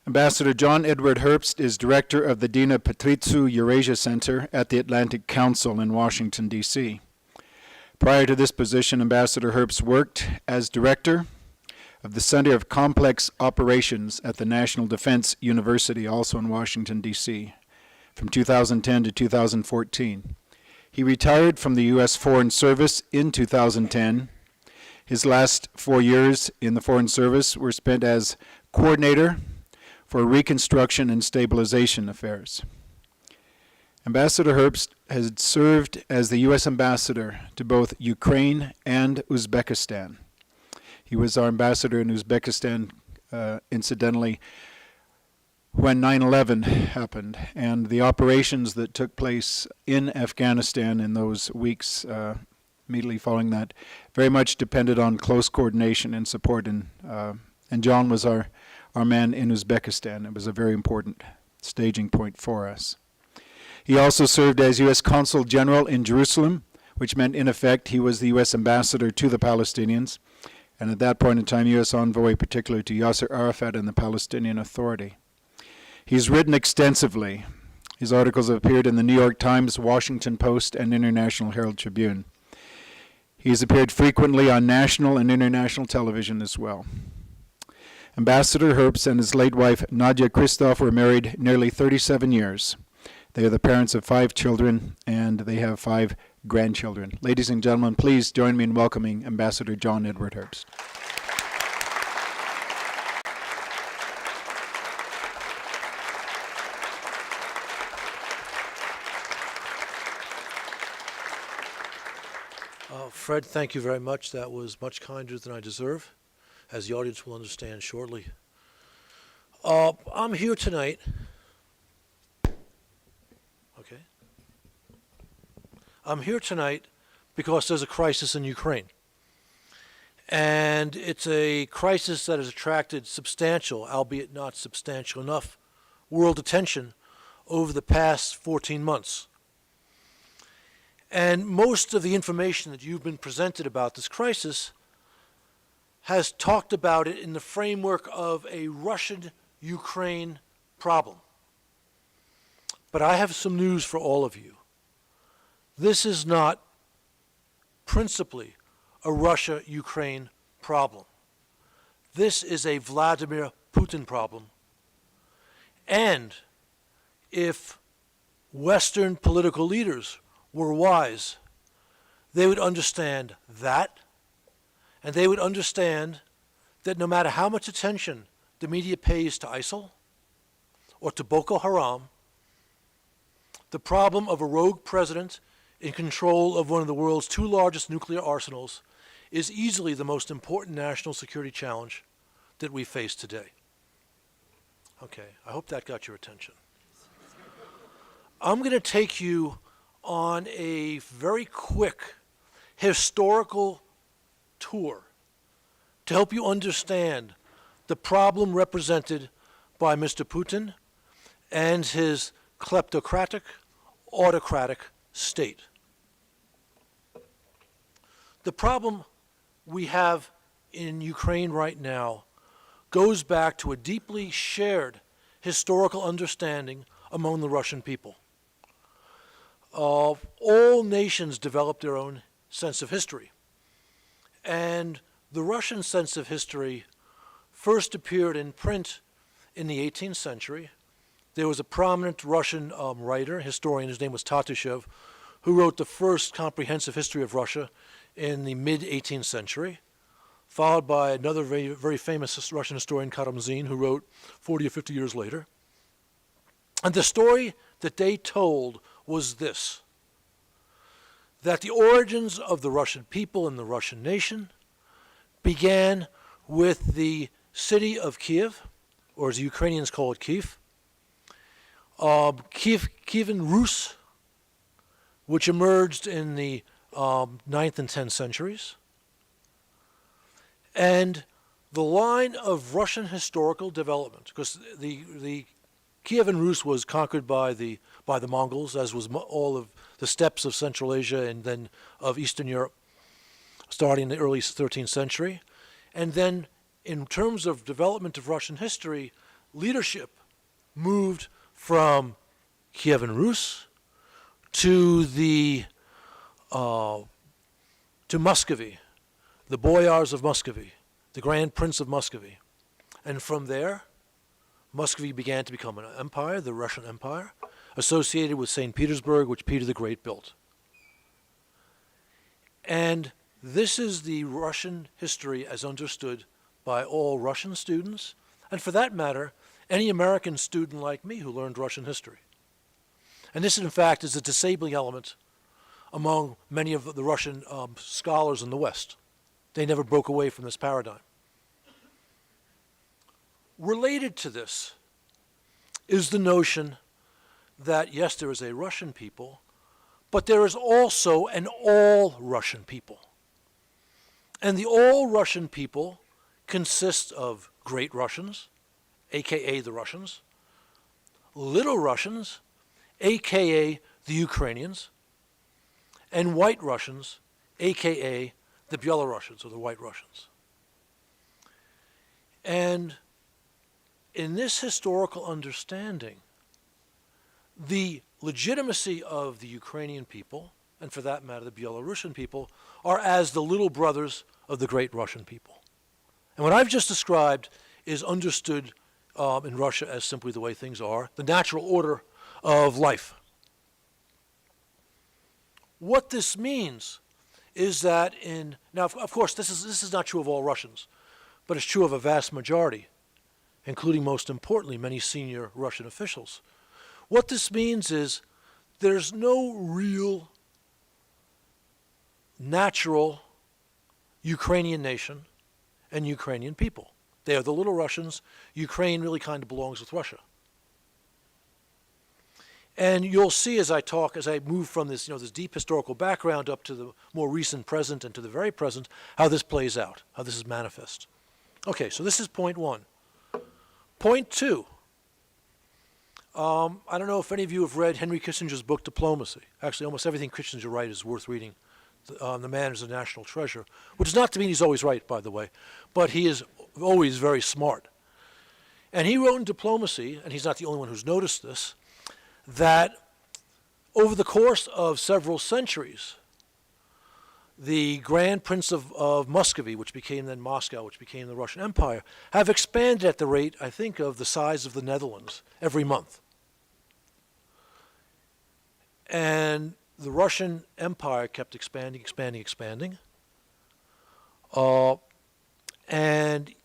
Ambassador John Edward Herbst is director of the Dina Patrițiu Eurasia Center at the Atlantic Council in Washington, D.C. Prior to this position, Ambassador Herbst worked as director of the Center of Complex Operations at the National Defense University, also in Washington, D.C., from 2010 to 2014. He retired from the U.S. Foreign Service in 2010. His last 4 years in the Foreign Service were spent as coordinator for Reconstruction and Stabilization Affairs. Ambassador Herbst has served as the U.S. ambassador to both Ukraine and Uzbekistan. He was our ambassador in Uzbekistan, incidentally, when 9/11 happened, and the operations that took place in Afghanistan in those weeks immediately following that very much depended on close coordination and support, and John was our man in Uzbekistan. It was a very important staging point for us. He also served as U.S. Consul General in Jerusalem, which meant, in effect, he was the U.S. ambassador to the Palestinians, and at that point in time, U.S. envoy particularly to Yasser Arafat and the Palestinian Authority. He's written extensively. His articles have appeared in the New York Times, Washington Post, and International Herald Tribune. He has appeared frequently on national and international television as well. Ambassador Herbst and his late wife, Nadia Christoph, were married nearly 37 years. They are the parents of 5 children, and they have 5 grandchildren. Ladies and gentlemen, please join me in welcoming Ambassador John Edward Herbst. Fred, thank you very much. That was much kinder than I deserve, as the audience will understand shortly. I'm here tonight. Okay. I'm here tonight because there's a crisis in Ukraine. And it's a crisis that has attracted substantial, albeit not substantial enough, world attention over the past 14 months. And most of the information that you've been presented about this crisis has talked about it in the framework of a Russian-Ukraine problem. But I have some news for all of you. This is not principally a Russia-Ukraine problem. This is a Vladimir Putin problem. And if Western political leaders were wise, they would understand that, and they would understand that no matter how much attention the media pays to ISIL or to Boko Haram, the problem of a rogue president in control of one of the world's 2 largest nuclear arsenals is easily the most important national security challenge that we face today. Okay, I hope that got your attention. I'm going to take you on a very quick historical tour to help you understand the problem represented by Mr. Putin and his kleptocratic, autocratic state. The problem we have in Ukraine right now goes back to a deeply shared historical understanding among the Russian people. All nations develop their own sense of history. And the Russian sense of history first appeared in print in the 18th century. There was a prominent Russian writer, historian, his name was Tatushev, who wrote the first comprehensive history of Russia in the mid-18th century, followed by another very, very famous Russian historian, Karamzin, who wrote 40 or 50 years later. And the story that they told was this: that the origins of the Russian people and the Russian nation began with the city of Kiev, or as the Ukrainians call it, Kiev, Kievan Rus, which emerged in the 9th and 10th centuries. And the line of Russian historical development, because the Kievan Rus was conquered by the Mongols, as was all of the steppes of Central Asia and then of Eastern Europe, starting in the early 13th century. And then in terms of development of Russian history, leadership moved from Kievan Rus to Muscovy, the boyars of Muscovy, the Grand Prince of Muscovy. And from there, Muscovy began to become an empire, the Russian Empire, associated with St. Petersburg, which Peter the Great built. And this is the Russian history as understood by all Russian students, and for that matter, any American student like me who learned Russian history. And this, in fact, is a disabling element among many of the Russian scholars in the West. They never broke away from this paradigm. Related to this is the notion that, yes, there is a Russian people, but there is also an all-Russian people. And the all-Russian people consists of Great Russians, a.k.a. the Russians, Little Russians, a.k.a. the Ukrainians, and White Russians, a.k.a. the Belarusians or the White Russians. And in this historical understanding, the legitimacy of the Ukrainian people, and for that matter the Belarusian people, are as the little brothers of the great Russian people. And what I've just described is understood in Russia as simply the way things are, the natural order of life. What this means is that now of course this is not true of all Russians, but it's true of a vast majority, including most importantly many senior Russian officials. What this means is there's no real natural Ukrainian nation and Ukrainian people. They are the little Russians. Ukraine really kind of belongs with Russia. And you'll see as I talk, as I move from this, this deep historical background up to the more recent present and to the very present, how this plays out, how this is manifest. Okay, so this is point one. Point two. I don't know if any of you have read Henry Kissinger's book, Diplomacy. Actually, almost everything Kissinger writes is worth reading. The man is a national treasure, which does not mean he's always right, by the way, but he is always very smart. And he wrote in Diplomacy, and he's not the only one who's noticed this, that over the course of several centuries, the Grand Prince of Muscovy, which became then Moscow, which became the Russian Empire, have expanded at the rate, I think, of the size of the Netherlands every month. And the Russian Empire kept expanding. And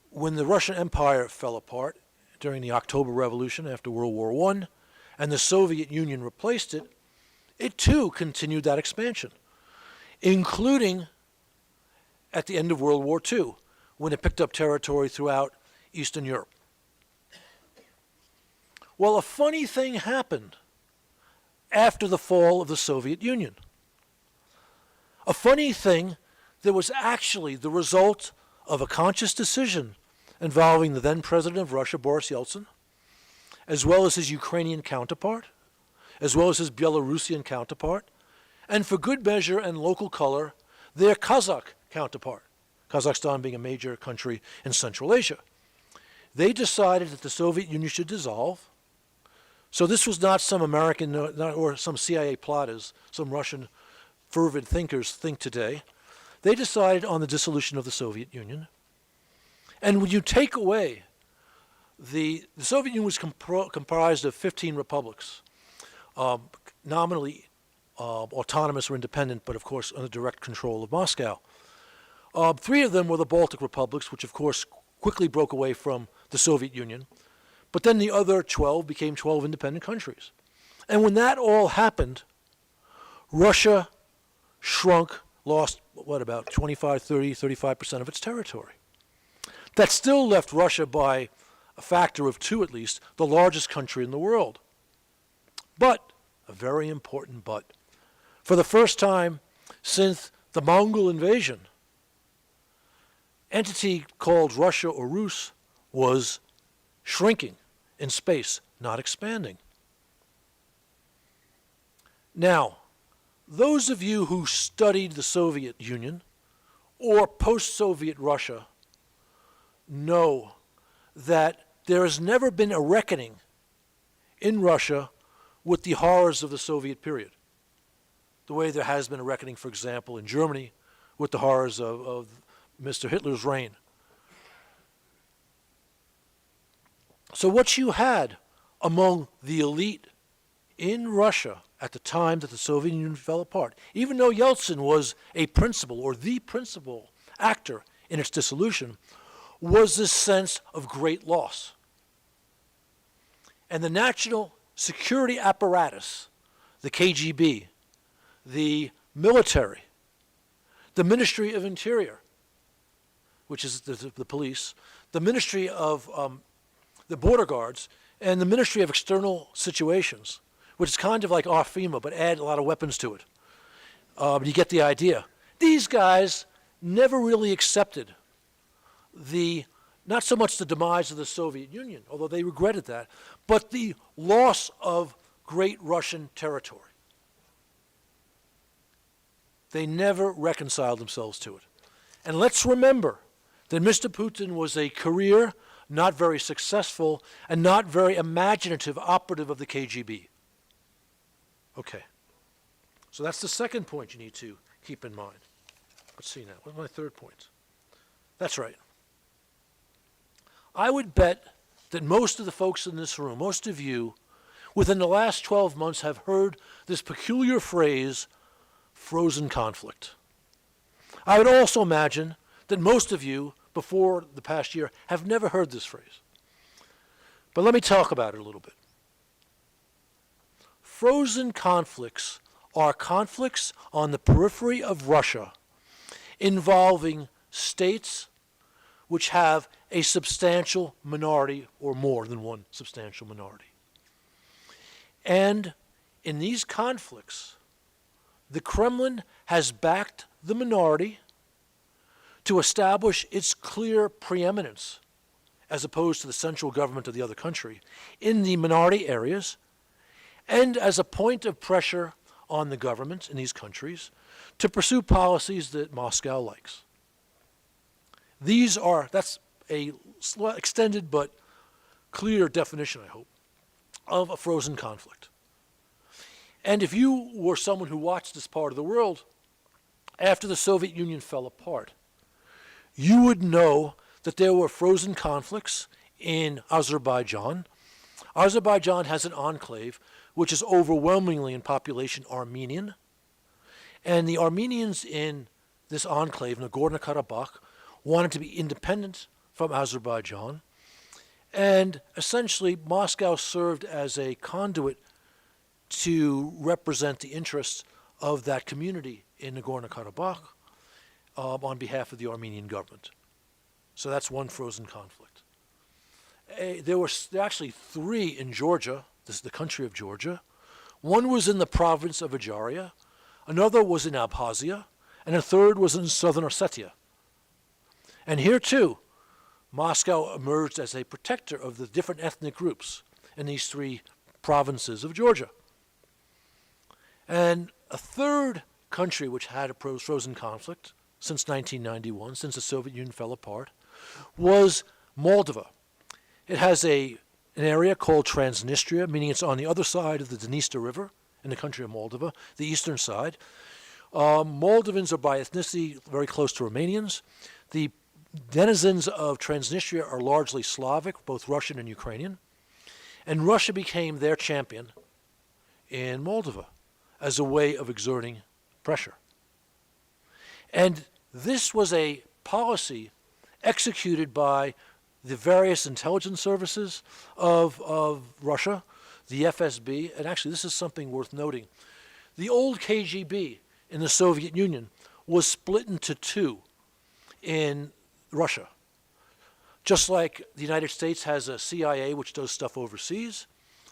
when the Russian Empire fell apart during the October Revolution after World War I, and the Soviet Union replaced it, it too continued that expansion, including at the end of World War II, when it picked up territory throughout Eastern Europe. Well, a funny thing happened after the fall of the Soviet Union. A funny thing that was actually the result of a conscious decision involving the then president of Russia, Boris Yeltsin, as well as his Ukrainian counterpart, as well as his Belarusian counterpart, and for good measure and local color, their Kazakh counterpart, Kazakhstan being a major country in Central Asia. They decided that the Soviet Union should dissolve. So this was not some American or some CIA plot, as some Russian fervid thinkers think today. They decided on the dissolution of the Soviet Union. And when you take away the Soviet Union was comprised of 15 republics, nominally autonomous or independent, but of course under direct control of Moscow. 3 of them were the Baltic republics, which of course quickly broke away from the Soviet Union. But then the other 12 became 12 independent countries. And when that all happened, Russia shrunk, lost, about 25, 30, 35% of its territory. That still left Russia by a factor of 2 at least, the largest country in the world. But, a very important but, for the first time since the Mongol invasion, entity called Russia or Rus was shrinking in space, not expanding. Now, those of you who studied the Soviet Union or post-Soviet Russia know that there has never been a reckoning in Russia with the horrors of the Soviet period, the way there has been a reckoning, for example, in Germany with the horrors of Mr. Hitler's reign. So what you had among the elite in Russia at the time that the Soviet Union fell apart, even though Yeltsin was a principal or the principal actor in its dissolution, was this sense of great loss. And the national security apparatus, the KGB, the military, the Ministry of Interior, which is the police, the Ministry of the Border Guards, and the Ministry of External Situations, which is kind of like our FEMA, but add a lot of weapons to it. You get the idea. These guys never really accepted not so much the demise of the Soviet Union, although they regretted that, but the loss of great Russian territory. They never reconciled themselves to it. And let's remember that Mr. Putin was a career, not very successful, and not very imaginative operative of the KGB. Okay. So that's the second point you need to keep in mind. Let's see now. What's my third point? That's right. I would bet that most of the folks in this room, most of you, within the last 12 months have heard this peculiar phrase, frozen conflict. I would also imagine that most of you, before the past year, have never heard this phrase. But let me talk about it a little bit. Frozen conflicts are conflicts on the periphery of Russia involving states which have a substantial minority or more than one substantial minority. And in these conflicts, the Kremlin has backed the minority to establish its clear preeminence, as opposed to the central government of the other country, in the minority areas, and as a point of pressure on the government in these countries to pursue policies that Moscow likes. That's a extended but clear definition, I hope, of a frozen conflict. And if you were someone who watched this part of the world after the Soviet Union fell apart, you would know that there were frozen conflicts in Azerbaijan. Azerbaijan has an enclave which is overwhelmingly in population Armenian. And the Armenians in this enclave, Nagorno-Karabakh, wanted to be independent from Azerbaijan. And essentially, Moscow served as a conduit to represent the interests of that community in Nagorno-Karabakh on behalf of the Armenian government. So that's one frozen conflict. There were actually three in Georgia. This is the country of Georgia. One was in the province of Ajaria, another was in Abkhazia, and a third was in southern Ossetia. And here too, Moscow emerged as a protector of the different ethnic groups in these three provinces of Georgia. And a third country which had a frozen conflict since 1991, since the Soviet Union fell apart, was Moldova. It has an area called Transnistria, meaning it's on the other side of the Dniester River in the country of Moldova, the eastern side. Moldovans are by ethnicity very close to Romanians. The denizens of Transnistria are largely Slavic, both Russian and Ukrainian. And Russia became their champion in Moldova as a way of exerting pressure. And this was a policy executed by the various intelligence services of Russia, the FSB, and actually this is something worth noting. The old KGB in the Soviet Union was split into two in Russia. Just like the United States has a CIA which does stuff overseas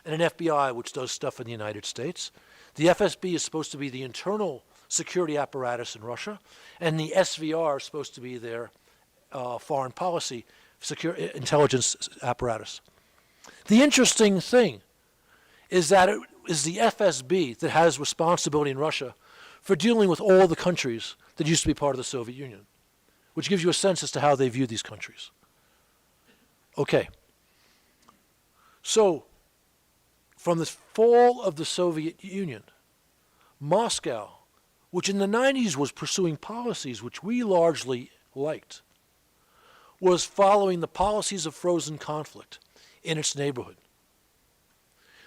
and an FBI which does stuff in the United States, the FSB is supposed to be the internal security apparatus in Russia, and the SVR is supposed to be their foreign policy secure intelligence apparatus. The interesting thing is that it is the FSB that has responsibility in Russia for dealing with all the countries that used to be part of the Soviet Union, which gives you a sense as to how they view these countries. Okay. So, from the fall of the Soviet Union, Moscow, which in the 90s was pursuing policies which we largely liked, was following the policies of frozen conflict in its neighborhood.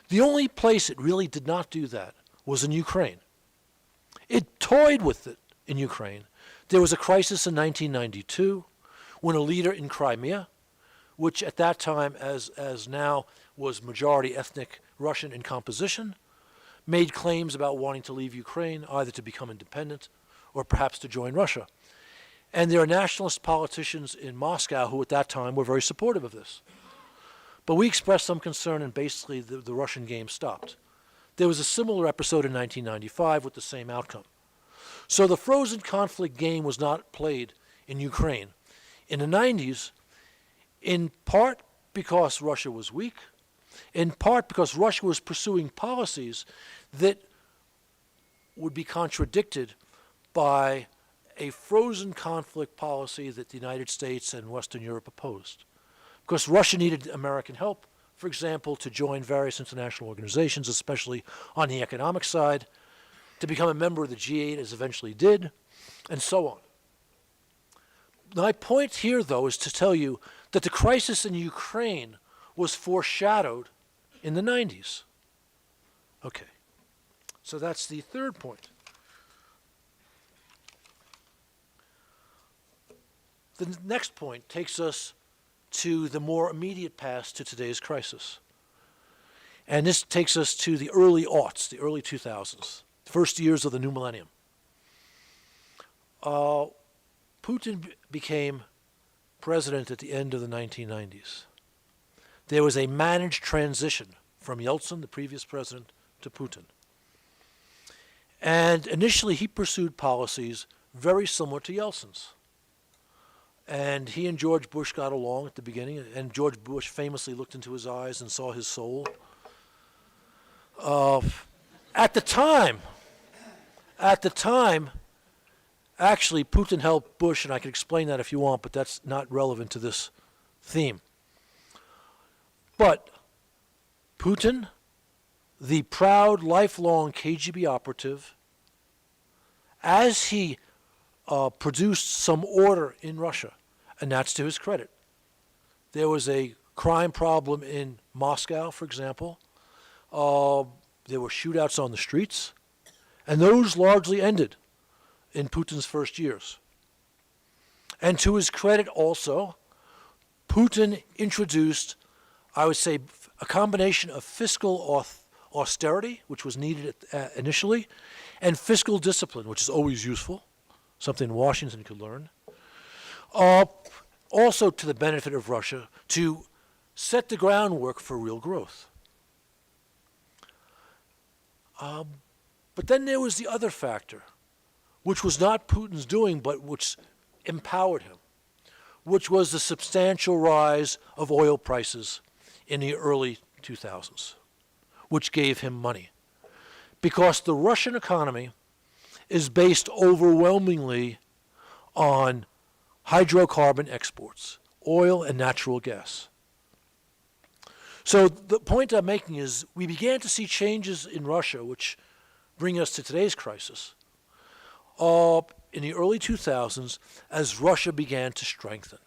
The only place it really did not do that was in Ukraine. It toyed with it in Ukraine. There was a crisis in 1992 when a leader in Crimea, which at that time, as now, was majority ethnic Russian in composition, made claims about wanting to leave Ukraine, either to become independent or perhaps to join Russia. And there are nationalist politicians in Moscow who at that time were very supportive of this. But we expressed some concern, and basically the Russian game stopped. There was a similar episode in 1995 with the same outcome. So the frozen conflict game was not played in Ukraine in the 90s, in part because Russia was weak, in part because Russia was pursuing policies that would be contradicted by a frozen conflict policy that the United States and Western Europe opposed. Because Russia needed American help, for example, to join various international organizations, especially on the economic side, to become a member of the G8 as eventually did, and so on. My point here, though, is to tell you that the crisis in Ukraine was foreshadowed in the 90s. Okay, so that's the third point. The next point takes us to the more immediate past, to today's crisis. And this takes us to the early aughts, the early 2000s, the first years of the new millennium. Putin became president at the end of the 1990s. There was a managed transition from Yeltsin, the previous president, to Putin. And initially he pursued policies very similar to Yeltsin's. And he and George Bush got along at the beginning, and George Bush famously looked into his eyes and saw his soul. At the time, actually, Putin helped Bush, and I can explain that if you want, but that's not relevant to this theme. But Putin, the proud, lifelong KGB operative, as he produced some order in Russia, and that's to his credit. There was a crime problem in Moscow, for example. There were shootouts on the streets, and those largely ended in Putin's first years. And to his credit also, Putin introduced, I would say, a combination of fiscal austerity, which was needed initially, and fiscal discipline, which is always useful, something Washington could learn. Also to the benefit of Russia, to set the groundwork for real growth. But then there was the other factor, which was not Putin's doing, but which empowered him, which was the substantial rise of oil prices in the early 2000s, which gave him money. Because the Russian economy is based overwhelmingly on hydrocarbon exports, oil and natural gas. So the point I'm making is we began to see changes in Russia, which bring us to today's crisis, in the early 2000s as Russia began to strengthen.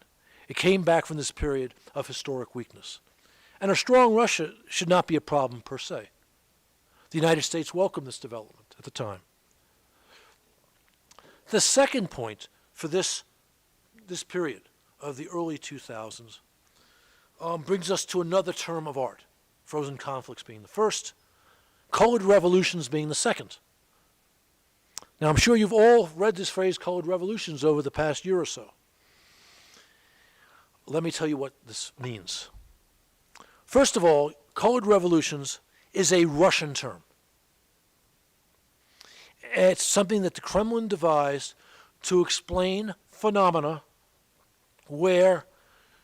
It came back from this period of historic weakness. And a strong Russia should not be a problem per se. The United States welcomed this development at the time. The second point for this period of the early 2000s brings us to another term of art, frozen conflicts being the first, colored revolutions being the second. Now, I'm sure you've all read this phrase, colored revolutions, over the past year or so. Let me tell you what this means. First of all, colored revolutions is a Russian term. It's something that the Kremlin devised to explain phenomena where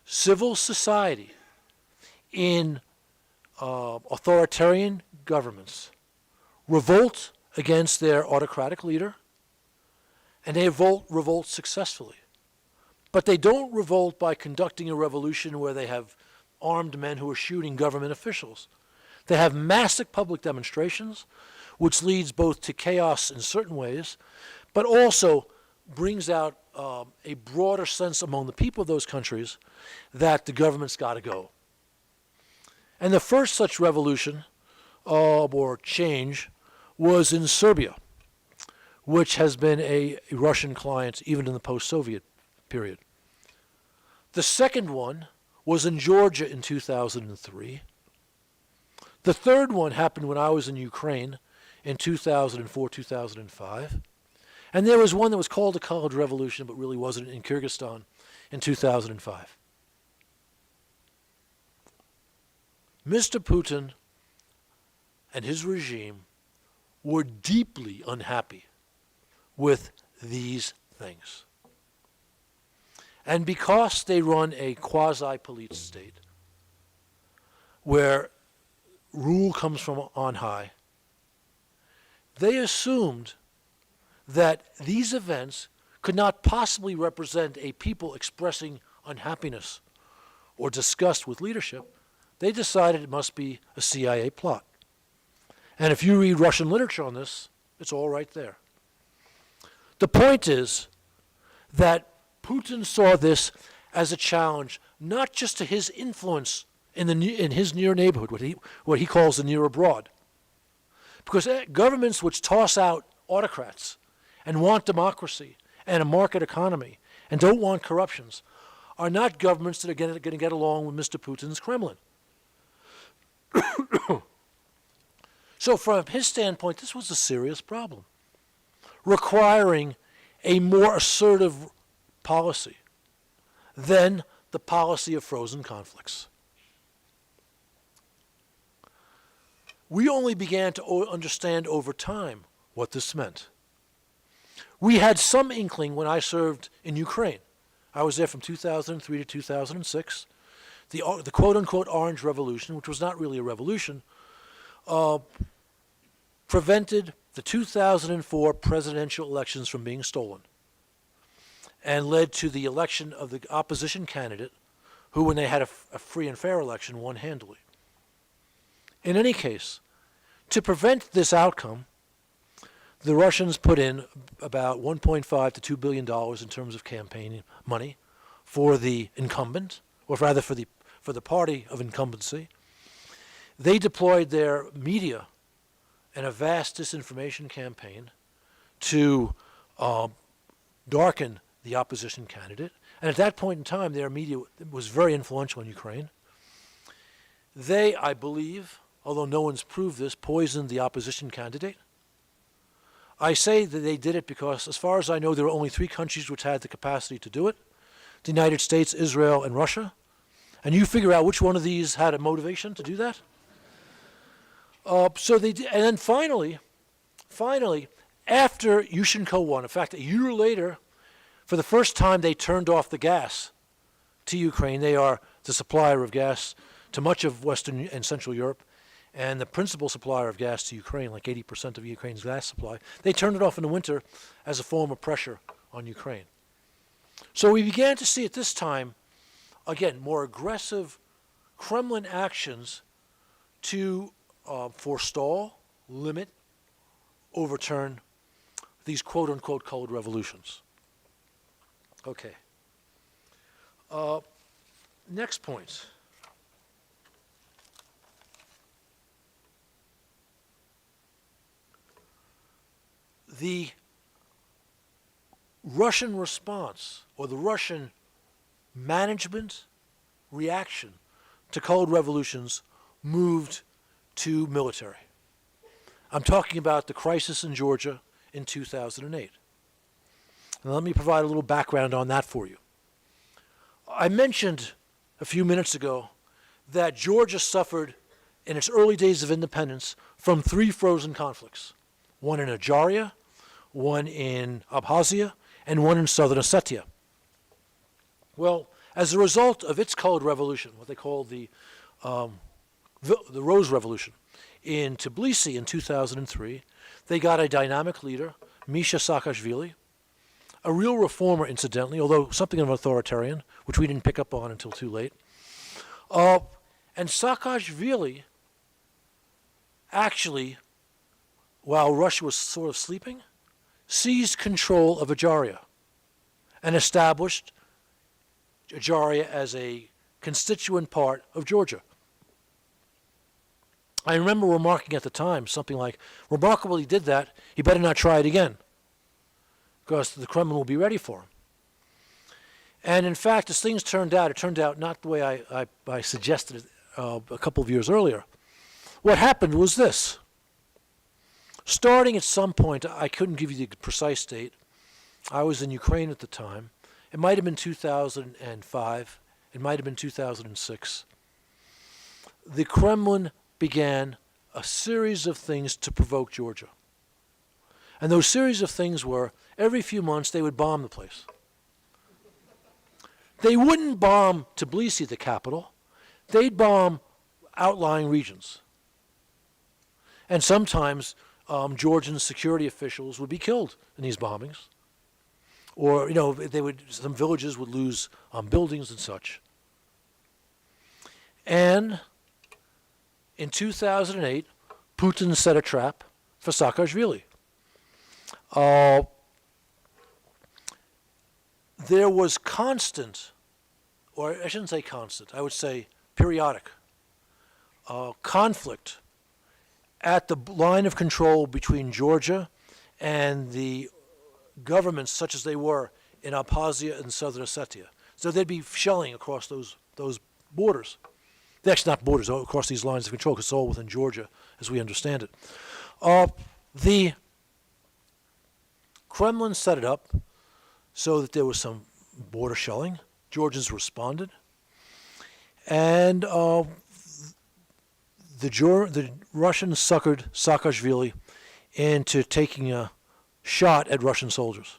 civil society in authoritarian governments revolt against their autocratic leader, and they revolt successfully. But they don't revolt by conducting a revolution where they have armed men who are shooting government officials. They have massive public demonstrations, which leads both to chaos in certain ways, but also brings out a broader sense among the people of those countries that the government's got to go. And the first such revolution or change was in Serbia, which has been a Russian client even in the post-Soviet period. The second one was in Georgia in 2003. The third one happened when I was in Ukraine in 2004, 2005. And there was one that was called a college revolution, but really wasn't, in Kyrgyzstan in 2005. Mr. Putin and his regime were deeply unhappy with these things. And because they run a quasi-police state where rule comes from on high, they assumed that these events could not possibly represent a people expressing unhappiness or disgust with leadership. They decided it must be a CIA plot. And if you read Russian literature on this, it's all right there. The point is that Putin saw this as a challenge, not just to his influence in his near neighborhood, what he calls the near abroad. Because governments which toss out autocrats and want democracy and a market economy and don't want corruptions are not governments that are going to get along with Mr. Putin's Kremlin. So from his standpoint, this was a serious problem, requiring a more assertive policy than the policy of frozen conflicts. We only began to understand over time what this meant. We had some inkling when I served in Ukraine. I was there from 2003 to 2006. The quote-unquote Orange Revolution, which was not really a revolution, prevented the 2004 presidential elections from being stolen and led to the election of the opposition candidate who, when they had a free and fair election, won handily. In any case, to prevent this outcome, the Russians put in about $1.5 to $2 billion in terms of campaign money for the incumbent, or rather for the party of incumbency. They deployed their media in a vast disinformation campaign to darken the opposition candidate. And at that point in time, their media was very influential in Ukraine. They, I believe, although no one's proved this, poisoned the opposition candidate. I say that they did it because, as far as I know, there were only 3 countries which had the capacity to do it: the United States, Israel, and Russia. And you figure out which one of these had a motivation to do that. So they did, and then finally, after Yushchenko won, in fact, a year later, for the first time, they turned off the gas to Ukraine. They are the supplier of gas to much of Western and Central Europe, and the principal supplier of gas to Ukraine, like 80% of Ukraine's gas supply. They turned it off in the winter as a form of pressure on Ukraine. So we began to see at this time, again, more aggressive Kremlin actions to forestall, limit, overturn these quote-unquote cold revolutions. Okay. Next point. The Russian response, or the Russian management reaction to cold revolutions, moved to military. I'm talking about the crisis in Georgia in 2008. And let me provide a little background on that for you. I mentioned a few minutes ago that Georgia suffered in its early days of independence from 3 frozen conflicts: one in Adjaria, one in Abkhazia, and one in southern Ossetia. Well, as a result of its cold revolution, what they call the Rose Revolution, in Tbilisi in 2003, they got a dynamic leader, Misha Saakashvili, a real reformer, incidentally, although something of an authoritarian, which we didn't pick up on until too late. And Saakashvili actually, while Russia was sort of sleeping, seized control of Ajaria and established Ajaria as a constituent part of Georgia. I remember remarking at the time something like, remarkable he did that, he better not try it again, because the Kremlin will be ready for him. And in fact, as things turned out, it turned out not the way I suggested it a couple of years earlier. What happened was this. Starting at some point, I couldn't give you the precise date. I was in Ukraine at the time. It might have been 2005. It might have been 2006. The Kremlin began a series of things to provoke Georgia. And those series of things were, every few months they would bomb the place. They wouldn't bomb Tbilisi, the capital. They'd bomb outlying regions. And sometimes Georgian security officials would be killed in these bombings. Or, some villages would lose buildings and such. And in 2008, Putin set a trap for Saakashvili. There was constant, or I shouldn't say constant, I would say periodic, conflict at the line of control between Georgia and the governments such as they were in Abkhazia and Southern Ossetia. So they'd be shelling across those borders. They're actually not borders, across these lines of control, because it's all within Georgia as we understand it. The Kremlin set it up so that there was some border shelling. Georgians responded. And the Russians suckered Saakashvili into taking a shot at Russian soldiers,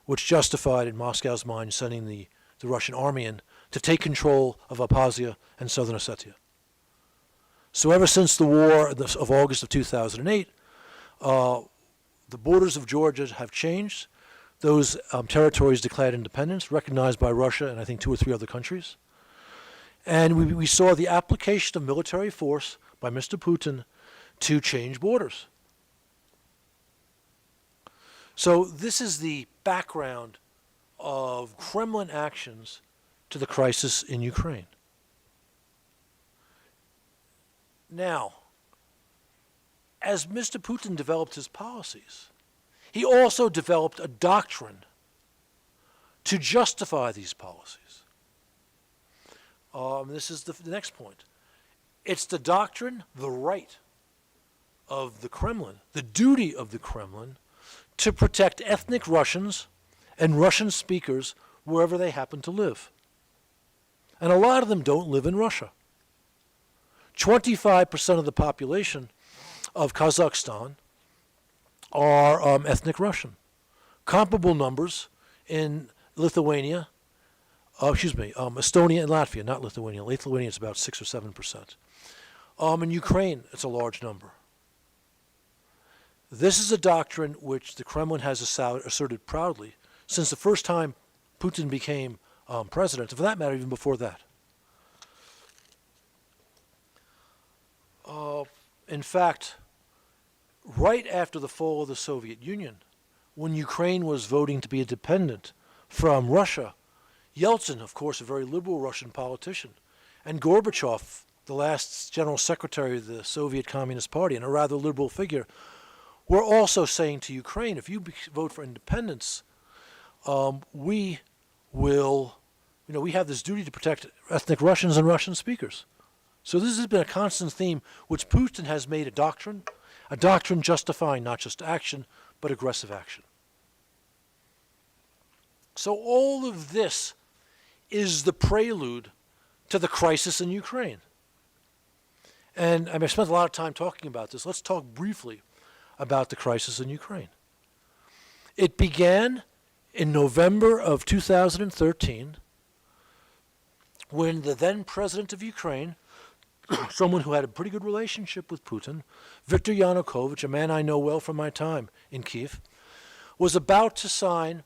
which justified, in Moscow's mind, sending the Russian army in to take control of Abkhazia and Southern Ossetia. So ever since the war of August of 2008, the borders of Georgia have changed. Those territories declared independence, recognized by Russia and I think 2 or 3 other countries. And we saw the application of military force by Mr. Putin to change borders. So this is the background of Kremlin actions to the crisis in Ukraine. Now, as Mr. Putin developed his policies, he also developed a doctrine to justify these policies. This is the next point. It's the doctrine, the right of the Kremlin, the duty of the Kremlin, to protect ethnic Russians and Russian speakers wherever they happen to live. And a lot of them don't live in Russia. 25% of the population of Kazakhstan are ethnic Russian. Comparable numbers in Lithuania, Estonia and Latvia, not Lithuania. Lithuania is about 6 or 7%. In Ukraine, it's a large number. This is a doctrine which the Kremlin has asserted proudly since the first time Putin became president, and for that matter, even before that. In fact, right after the fall of the Soviet Union, when Ukraine was voting to be independent from Russia, Yeltsin, of course, a very liberal Russian politician, and Gorbachev, the last general secretary of the Soviet Communist Party and a rather liberal figure, were also saying to Ukraine, if you vote for independence, we have this duty to protect ethnic Russians and Russian speakers. So this has been a constant theme which Putin has made a doctrine justifying not just action, but aggressive action. So all of this is the prelude to the crisis in Ukraine. And I spent a lot of time talking about this. Let's talk briefly about the crisis in Ukraine. It began in November of 2013 when the then president of Ukraine, someone who had a pretty good relationship with Putin, Viktor Yanukovych, a man I know well from my time in Kiev, was about to sign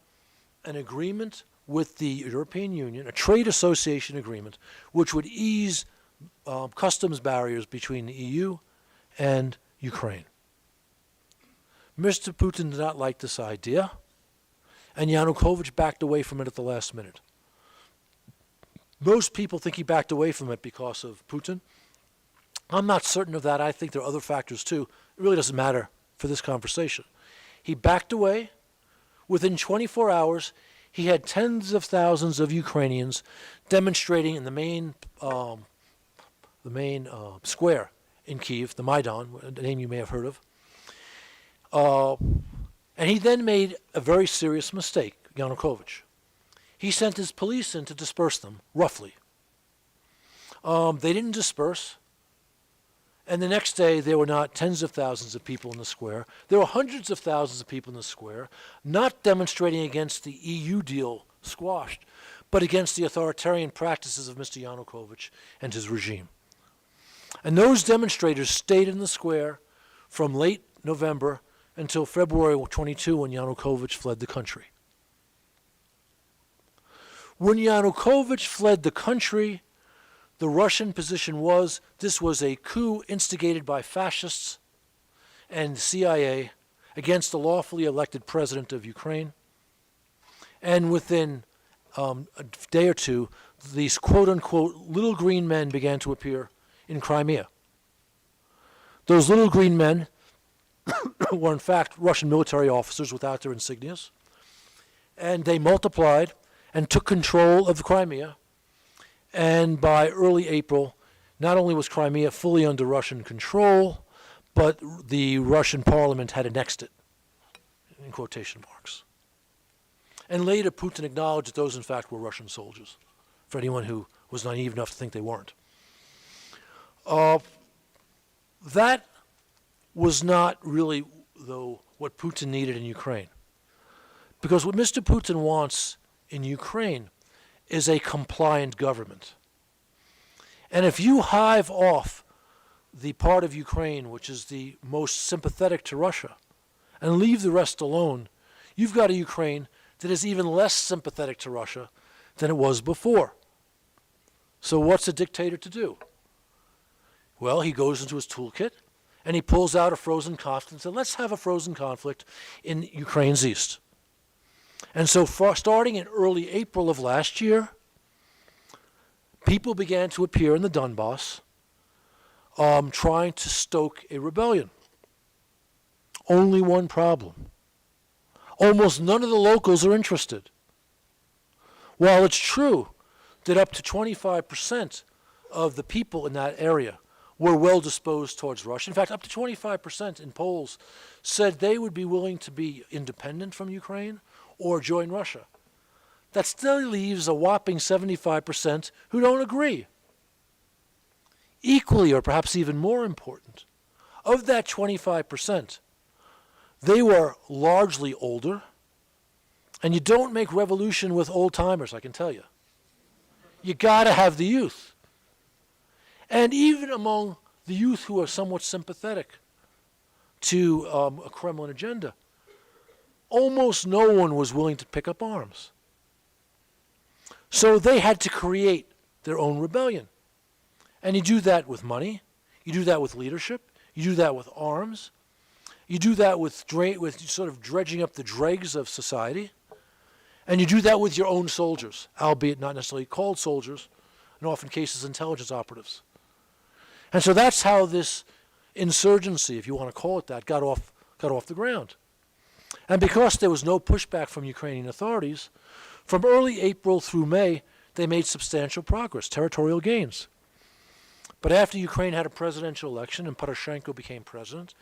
an agreement with the European Union a trade association agreement which would ease customs barriers between the EU and Ukraine. Mr. Putin did not like this idea, and Yanukovych backed away from it at the last minute. Most people think he backed away from it because of Putin. I'm not certain of that. I think there are other factors too. It really doesn't matter for this conversation. He backed away. Within 24 hours, he had tens of thousands of Ukrainians demonstrating in the main square in Kyiv, the Maidan, a name you may have heard of. And he then made a very serious mistake, Yanukovych. He sent his police in to disperse them, roughly. They didn't disperse. And the next day, there were not tens of thousands of people in the square. There were hundreds of thousands of people in the square, not demonstrating against the EU deal squashed, but against the authoritarian practices of Mr. Yanukovych and his regime. And those demonstrators stayed in the square from late November until February 22, when Yanukovych fled the country. When Yanukovych fled the country, the Russian position was this was a coup instigated by fascists and the CIA against the lawfully elected president of Ukraine. And within a day or two, these quote-unquote little green men began to appear in Crimea. Those little green men were in fact Russian military officers without their insignias, and they multiplied and took control of Crimea. And by early April, not only was Crimea fully under Russian control, but the Russian parliament had annexed it, in quotation marks. And later, Putin acknowledged that those, in fact, were Russian soldiers, for anyone who was naive enough to think they weren't. That was not really, though, what Putin needed in Ukraine. Because what Mr. Putin wants in Ukraine is a compliant government. And if you hive off the part of Ukraine which is the most sympathetic to Russia and leave the rest alone, you've got a Ukraine that is even less sympathetic to Russia than it was before. So what's a dictator to do? Well, he goes into his toolkit and he pulls out a frozen conflict and says, let's have a frozen conflict in Ukraine's east. And so starting in early April of last year, people began to appear in the Donbass trying to stoke a rebellion. Only one problem. Almost none of the locals are interested. While it's true that up to 25% of the people in that area were well disposed towards Russia. In fact, up to 25% in polls said they would be willing to be independent from Ukraine or join Russia. That still leaves a whopping 75% who don't agree. Equally, or perhaps even more important, of that 25%, they were largely older, and you don't make revolution with old-timers, I can tell you. You got to have the youth. And even among the youth who are somewhat sympathetic to a Kremlin agenda, almost no one was willing to pick up arms. So they had to create their own rebellion. And you do that with money, you do that with leadership, you do that with arms, you do that with sort of dredging up the dregs of society, and you do that with your own soldiers, albeit not necessarily called soldiers, in often cases intelligence operatives. And so that's how this insurgency, if you want to call it that, got off the ground. And because there was no pushback from Ukrainian authorities, from early April through May, they made substantial progress, territorial gains. But after Ukraine had a presidential election and Poroshenko became president,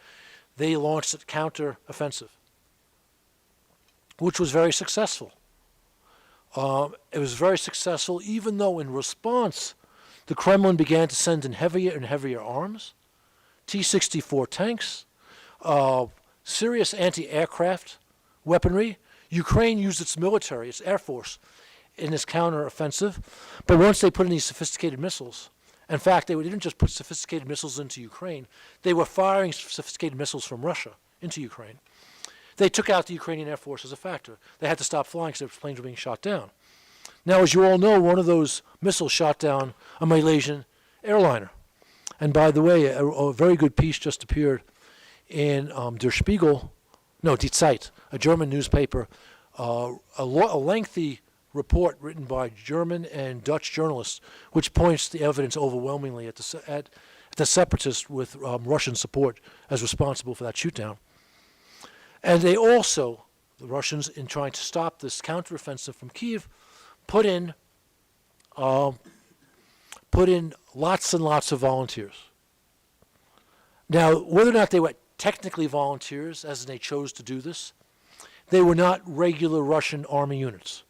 they launched a counter-offensive, which was very successful. It was very successful even though in response, the Kremlin began to send in heavier and heavier arms, T-64 tanks, serious anti-aircraft weaponry. Ukraine used its military, its air force, in this counter-offensive. But once they put in these sophisticated missiles, in fact, they didn't just put sophisticated missiles into Ukraine, they were firing sophisticated missiles from Russia into Ukraine. They took out the Ukrainian Air Force as a factor. They had to stop flying because their planes were being shot down. Now, as you all know, one of those missiles shot down a Malaysian airliner. And by the way, a very good piece just appeared in Der Spiegel, no, Die Zeit, a German newspaper, a lengthy report written by German and Dutch journalists, which points the evidence overwhelmingly at the separatists with Russian support as responsible for that shootdown. And they also, the Russians, in trying to stop this counteroffensive from Kiev, put in lots and lots of volunteers. Now, whether or not they were technically volunteers, as they chose to do this, they were not regular Russian army units.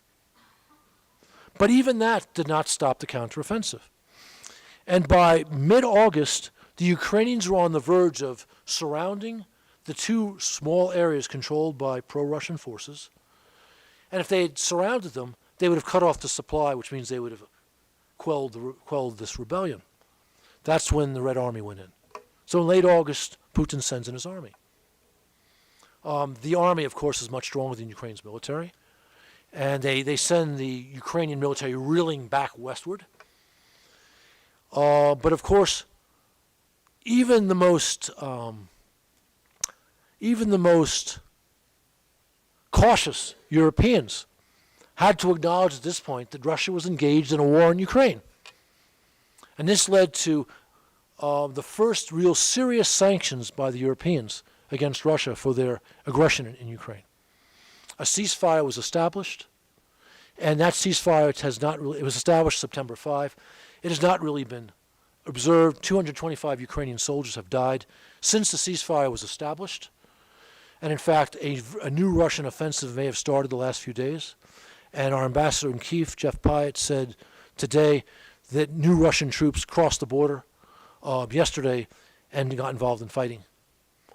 But even that did not stop the counteroffensive. And by mid-August, the Ukrainians were on the verge of surrounding the two small areas controlled by pro-Russian forces. And if they had surrounded them, they would have cut off the supply, which means they would have quelled this rebellion. That's when the Red Army went in. So in late August, Putin sends in his army. The army, of course, is much stronger than Ukraine's military. And they send the Ukrainian military reeling back westward. But of course, even the most cautious Europeans had to acknowledge at this point that Russia was engaged in a war in Ukraine. And this led to the first real serious sanctions by the Europeans against Russia for their aggression in Ukraine. A ceasefire was established, and that ceasefire it was established September 5. It has not really been observed. 225 Ukrainian soldiers have died since the ceasefire was established. And in fact, a new Russian offensive may have started the last few days. And our ambassador in Kyiv, Jeff Pyatt, said today that new Russian troops crossed the border yesterday and got involved in fighting.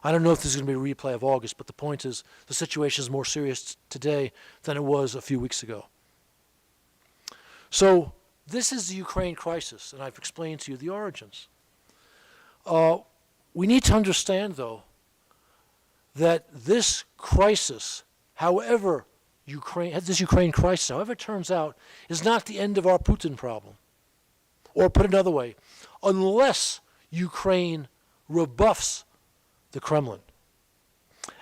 I don't know if this is going to be a replay of August, but the point is the situation is more serious today than it was a few weeks ago. So this is the Ukraine crisis, and I've explained to you the origins. We need to understand, though, that this crisis, however Ukraine crisis, however it turns out, is not the end of our Putin problem. Or put another way, unless Ukraine rebuffs the Kremlin,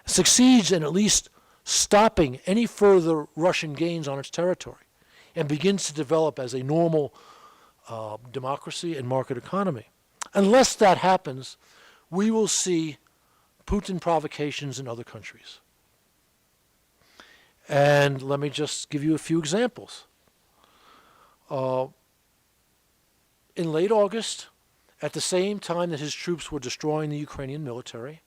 succeeds in at least stopping any further Russian gains on its territory, and begins to develop as a normal democracy and market economy. Unless that happens, we will see Putin provocations in other countries. And let me just give you a few examples. In late August, at the same time that his troops were destroying the Ukrainian military,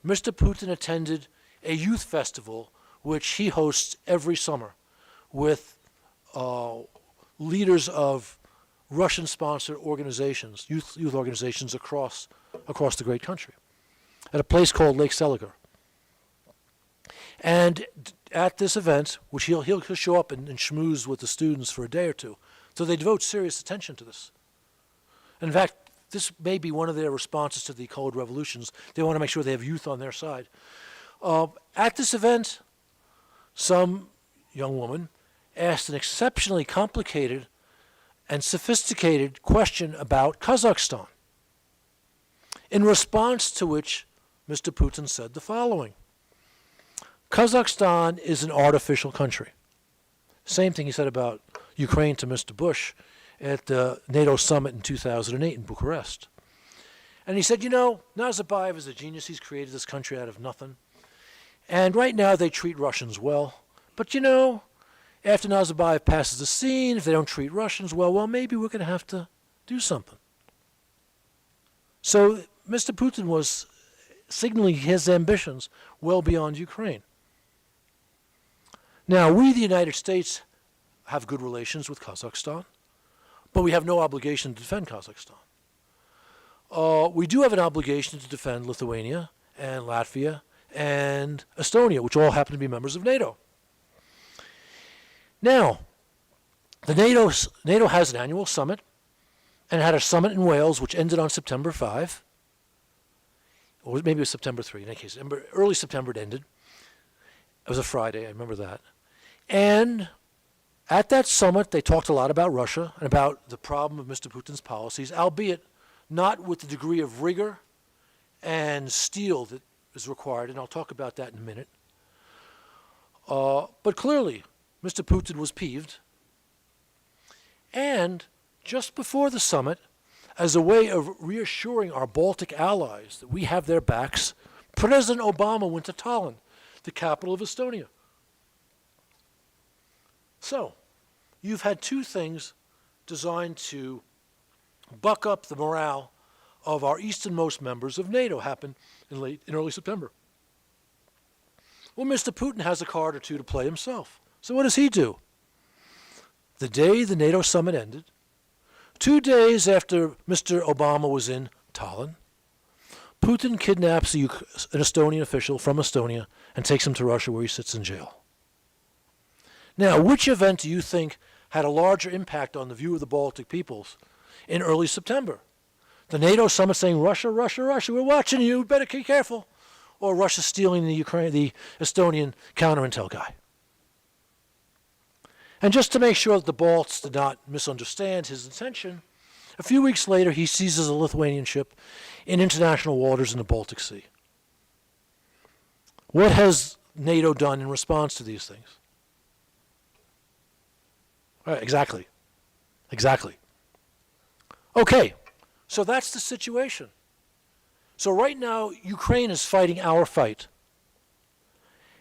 Mr. Putin attended a youth festival which he hosts every summer with leaders of Russian-sponsored organizations, youth organizations across the great country, at a place called Lake Seliger. And at this event, which he'll show up and schmooze with the students for a day or two, so they devote serious attention to this. In fact, this may be one of their responses to the colored revolutions. They want to make sure they have youth on their side. At this event, some young woman asked an exceptionally complicated and sophisticated question about Kazakhstan, in response to which Mr. Putin said the following: Kazakhstan is an artificial country. Same thing he said about Ukraine to Mr. Bush at the NATO summit in 2008 in Bucharest. And he said, Nazarbayev is a genius. He's created this country out of nothing. And right now they treat Russians well. But after Nazarbayev passes the scene, if they don't treat Russians well, maybe we're going to have to do something. So Mr. Putin was signaling his ambitions well beyond Ukraine. Now, we, the United States, have good relations with Kazakhstan, but we have no obligation to defend Kazakhstan. We do have an obligation to defend Lithuania and Latvia and Estonia, which all happen to be members of NATO. Now, the NATO has an annual summit, and had a summit in Wales, which ended on September 5, or maybe it was September 3, in any case. Early September it ended. It was a Friday, I remember that. And At that summit, they talked a lot about Russia and about the problem of Mr. Putin's policies, albeit not with the degree of rigor and steel that is required, and I'll talk about that in a minute. But clearly, Mr. Putin was peeved. And just before the summit, as a way of reassuring our Baltic allies that we have their backs, President Obama went to Tallinn, the capital of Estonia. So, you've had two things designed to buck up the morale of our easternmost members of NATO happen in early September. Well, Mr. Putin has a card or two to play himself. So what does he do? The day the NATO summit ended, 2 days after Mr. Obama was in Tallinn, Putin kidnaps an Estonian official from Estonia and takes him to Russia, where he sits in jail. Now, which event do you think had a larger impact on the view of the Baltic peoples in early September? The NATO summit saying, Russia, Russia, Russia, we're watching you, better be careful. Or Russia stealing the Estonian counter-intel guy. And just to make sure that the Balts did not misunderstand his intention, a few weeks later he seizes a Lithuanian ship in international waters in the Baltic Sea. What has NATO done in response to these things? Right, exactly. Okay, so that's the situation. So right now, Ukraine is fighting our fight.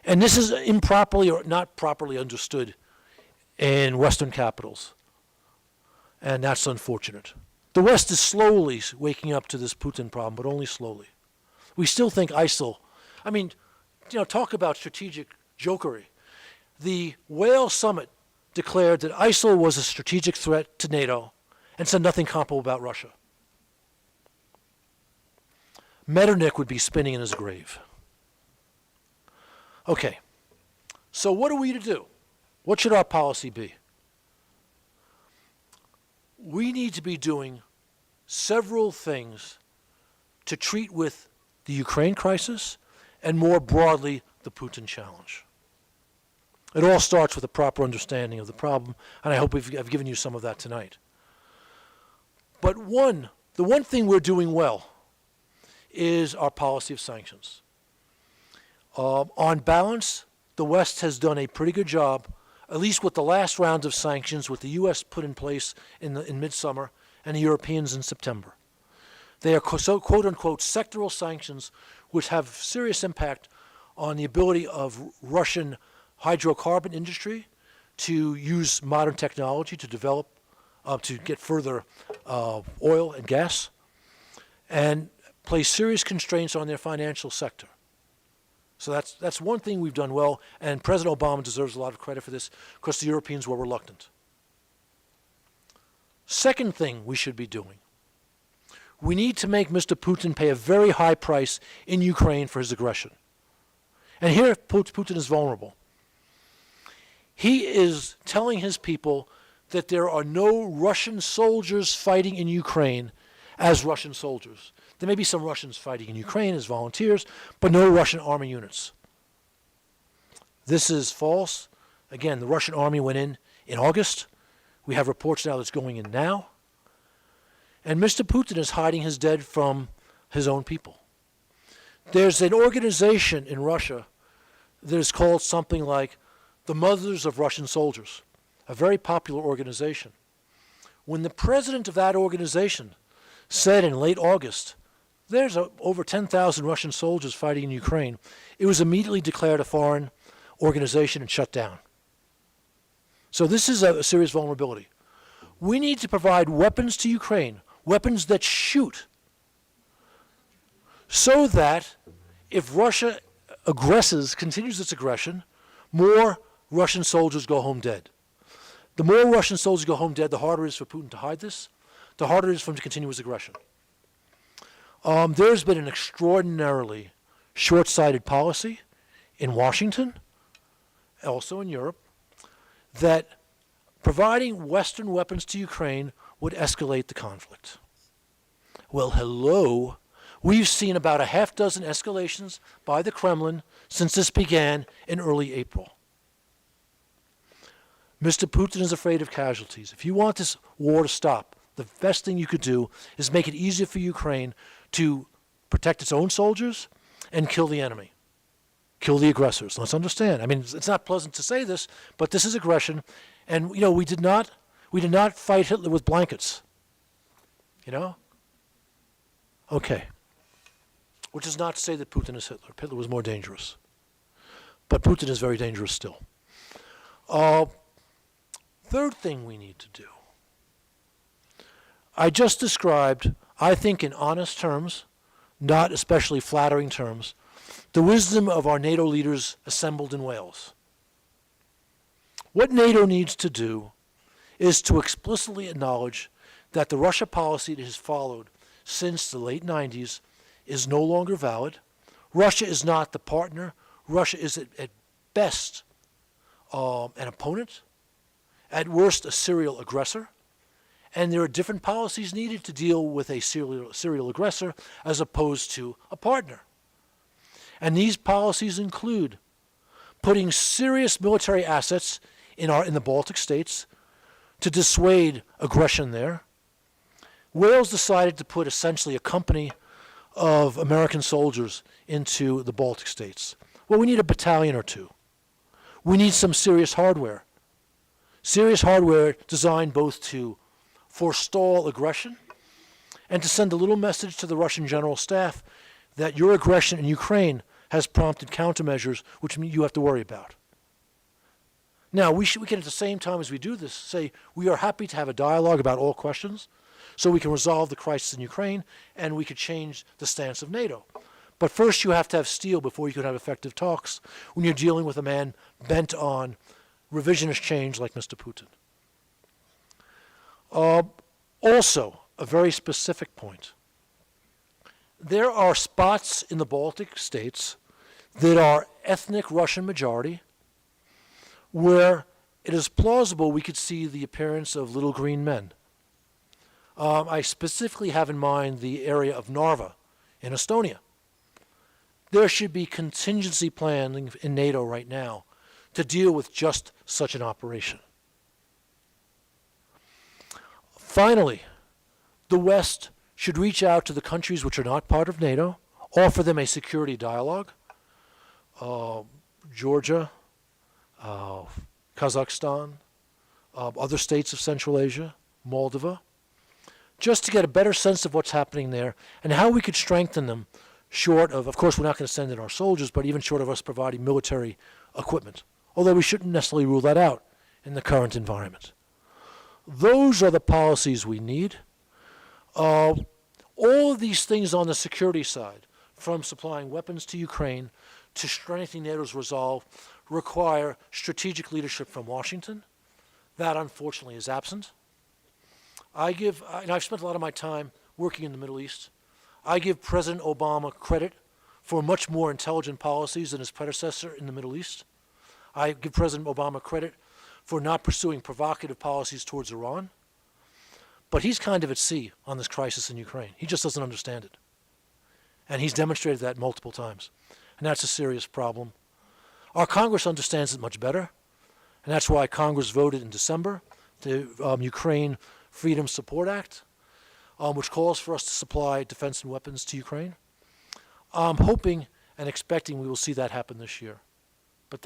And this is improperly or not properly understood in Western capitals. And that's unfortunate. The West is slowly waking up to this Putin problem, but only slowly. We still think ISIL, talk about strategic jokery. The Wales summit declared that ISIL was a strategic threat to NATO and said nothing comparable about Russia. Metternich would be spinning in his grave. Okay, so what are we to do? What should our policy be? We need to be doing several things to treat with the Ukraine crisis and more broadly the Putin challenge. It all starts with a proper understanding of the problem, and I hope I've given you some of that tonight. But the one thing we're doing well is our policy of sanctions. On balance, the West has done a pretty good job, at least with the last round of sanctions, with the U.S. put in place in midsummer and the Europeans in September. They are quote-unquote sectoral sanctions which have serious impact on the ability of Russian hydrocarbon industry to use modern technology to develop, to get further oil and gas, and place serious constraints on their financial sector. So that's one thing we've done well, and President Obama deserves a lot of credit for this because the Europeans were reluctant. Second thing we should be doing, we need to make Mr. Putin pay a very high price in Ukraine for his aggression. And here Putin is vulnerable. He is telling his people that there are no Russian soldiers fighting in Ukraine as Russian soldiers. There may be some Russians fighting in Ukraine as volunteers, but no Russian army units. This is false. Again, the Russian army went in August. We have reports now that's going in now. And Mr. Putin is hiding his dead from his own people. There's an organization in Russia that is called something like the Mothers of Russian Soldiers, a very popular organization. When the president of that organization said in late August, there's over 10,000 Russian soldiers fighting in Ukraine, it was immediately declared a foreign organization and shut down. So this is a serious vulnerability. We need to provide weapons to Ukraine, weapons that shoot, so that if Russia continues its aggression, more Russian soldiers go home dead. The more Russian soldiers go home dead, the harder it is for Putin to hide this, the harder it is for him to continue his aggression. There's been an extraordinarily short-sighted policy in Washington, also in Europe, that providing Western weapons to Ukraine would escalate the conflict. Well, hello. We've seen about a half dozen escalations by the Kremlin since this began in early April. Mr. Putin is afraid of casualties. If you want this war to stop, the best thing you could do is make it easier for Ukraine to protect its own soldiers and kill the enemy. Kill the aggressors. Let's understand. I mean, it's not pleasant to say this, but this is aggression. And, you know, we did not fight Hitler with blankets. You know? Okay. Which is not to say that Putin is Hitler. Hitler was more dangerous. But Putin is very dangerous still. Third thing we need to do. I just described, I think in honest terms, not especially flattering terms, the wisdom of our NATO leaders assembled in Wales. What NATO needs to do is to explicitly acknowledge that the Russia policy it has followed since the late 90s is no longer valid. Russia is not the partner. Russia is at best an opponent, at worst a serial aggressor, and there are different policies needed to deal with a serial aggressor as opposed to a partner. And these policies include putting serious military assets in the Baltic states to dissuade aggression there. Wales decided to put essentially a company of American soldiers into the Baltic states. Well, we need a battalion or two. We need some serious hardware. Serious hardware designed both to forestall aggression and to send a little message to the Russian general staff that your aggression in Ukraine has prompted countermeasures which you have to worry about. Now, we can at the same time as we do this say we are happy to have a dialogue about all questions so we can resolve the crisis in Ukraine and we could change the stance of NATO. But first you have to have steel before you can have effective talks when you're dealing with a man bent on revisionist change like Mr. Putin. Also, a very specific point. There are spots in the Baltic states that are ethnic Russian majority where it is plausible we could see the appearance of little green men. I specifically have in mind the area of Narva in Estonia. There should be contingency planning in NATO right now to deal with just such an operation. Finally, the West should reach out to the countries which are not part of NATO, offer them a security dialogue. Georgia, Kazakhstan, other states of Central Asia, Moldova, just to get a better sense of what's happening there and how we could strengthen them short of course, we're not going to send in our soldiers, but even short of us providing military equipment, although we shouldn't necessarily rule that out in the current environment. Those are the policies we need. All of these things on the security side, from supplying weapons to Ukraine to strengthening NATO's resolve, require strategic leadership from Washington. That, unfortunately, is absent. And I've spent a lot of my time working in the Middle East. I give President Obama credit for much more intelligent policies than his predecessor in the Middle East. I give President Obama credit for not pursuing provocative policies towards Iran. But he's kind of at sea on this crisis in Ukraine. He just doesn't understand it. And he's demonstrated that multiple times. And that's a serious problem. Our Congress understands it much better. And that's why Congress voted in December the Ukraine Freedom Support Act, which calls for us to supply defense and weapons to Ukraine. I'm hoping and expecting we will see that happen this year. But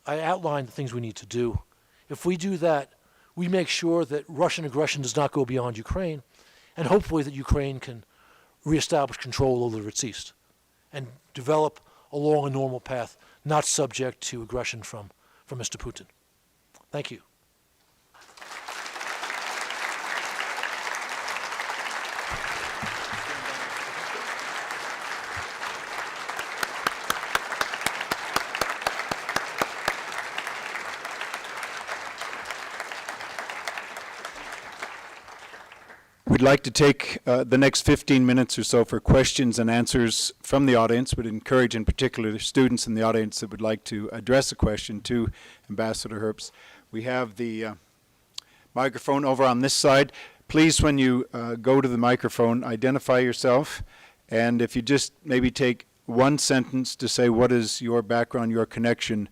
I outlined the things we need to do. If we do that, we make sure that Russian aggression does not go beyond Ukraine, and hopefully that Ukraine can reestablish control over its east and develop along a normal path, not subject to aggression from Mr. Putin. Thank you. We'd like to take the next 15 minutes or so for questions and answers from the audience. Would encourage in particular the students in the audience that would like to address a question to Ambassador Herbst. We have the microphone over on this side. Please, when you go to the microphone, identify yourself. And if you just maybe take one sentence to say what is your background, your connection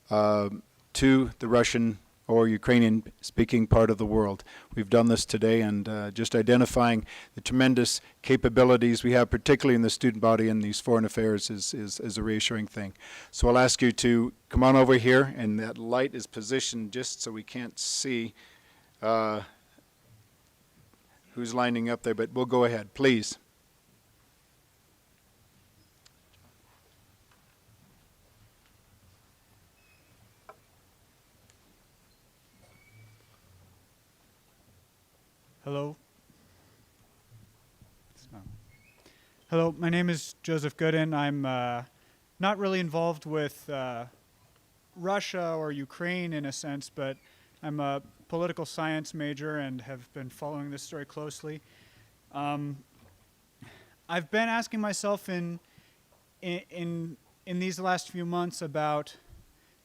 to the Russian or Ukrainian-speaking part of the world. We've done this today, and just identifying the tremendous capabilities we have, particularly in the student body in these foreign affairs, is a reassuring thing. So I'll ask you to come on over here, and that light is positioned just so we can't see who's lining up there, but we'll go ahead, please. Hello. Hello, my name is Joseph Gooden. I'm not really involved with Russia or Ukraine in a sense, but I'm a political science major and have been following this story closely. I've been asking myself in these last few months about